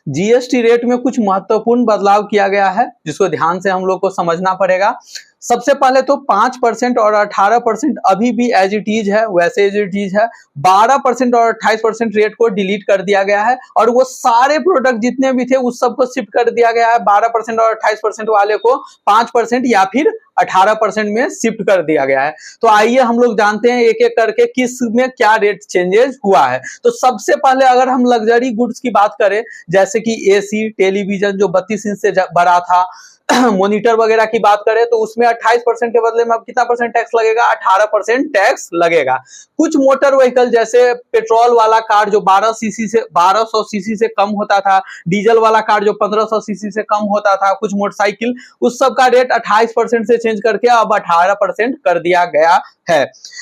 GST rate में कुछ महत्वपूर्ण बदलाव किया गया है जिसको ध्यान से हम लोग को समझना पड़ेगा। सबसे पहले तो 5% और 18% अभी भी एज इट इज है, वैसे एज इट इज है। 12% और 28% रेट को डिलीट कर दिया गया है और वो सारे प्रोडक्ट जितने भी थे उस सबको शिफ्ट कर दिया गया है। 12% और 28% वाले को 5% या फिर 18% में शिफ्ट कर दिया गया है। तो आइए हम लोग जानते हैं एक एक करके किस में क्या रेट चेंजेस हुआ है। तो सबसे पहले अगर हम लग्जरी गुड्स की बात करें, जैसे कि एसी, टेलीविजन जो 32 इंच से बड़ा था, मॉनिटर वगैरह की बात करें तो उसमें 28% के बदले में अब कितना परसेंट टैक्स लगेगा? 18% टैक्स लगेगा। कुछ मोटर व्हीकल जैसे पेट्रोल वाला कार जो 1200 सीसी से कम होता था, डीजल वाला कार जो 1500 सीसी से कम होता था, कुछ मोटरसाइकिल, उस सब का रेट 28% से चेंज करके अब 18% कर दिया गया है।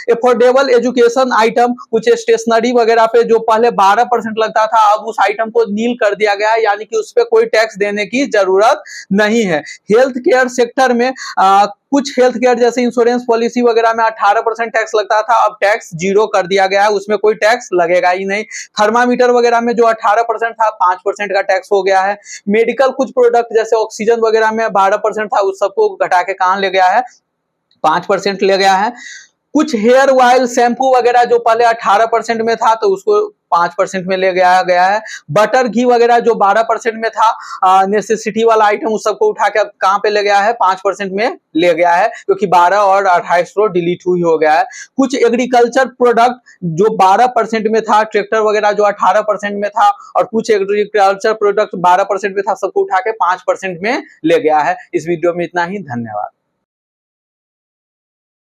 एफोर्डेबल एजुकेशन आइटम, कुछ स्टेशनरी वगैरह पे जो पहले 12% लगता था अब उस आइटम को नील कर दिया गया है, यानी कि उस पर कोई टैक्स देने की जरूरत नहीं है। हेल्थ केयर सेक्टर में कुछ हेल्थ केयर जैसे इंश्योरेंस पॉलिसी वगैरह में 18% टैक्स लगता था, अब टैक्स 0 कर दिया गया है, उसमें कोई टैक्स लगेगा ही नहीं। थर्मामीटर वगैरह में जो 18% था 5% का टैक्स हो गया है। मेडिकल कुछ प्रोडक्ट जैसे ऑक्सीजन वगैरह में 12% था, उस सबको घटा के कहां ले गया है? 5% ले गया है। कुछ हेयर ऑयल, शैम्पू वगैरह जो पहले 18% में था तो उसको 5% में ले गया है। बटर, घी वगैरह जो 12% में था, नेसेसिटी वाला आइटम, उस सबको उठा के अब कहां पे ले गया है? 5% में ले गया है, क्योंकि 12 और 28 डिलीट हुई हो गया है। कुछ एग्रीकल्चर प्रोडक्ट जो 12% में था, ट्रैक्टर वगैरह जो 18% में था, और कुछ एग्रीकल्चर प्रोडक्ट 12% में था, सबको उठा के 5% में ले गया है। इस वीडियो में इतना ही, धन्यवाद।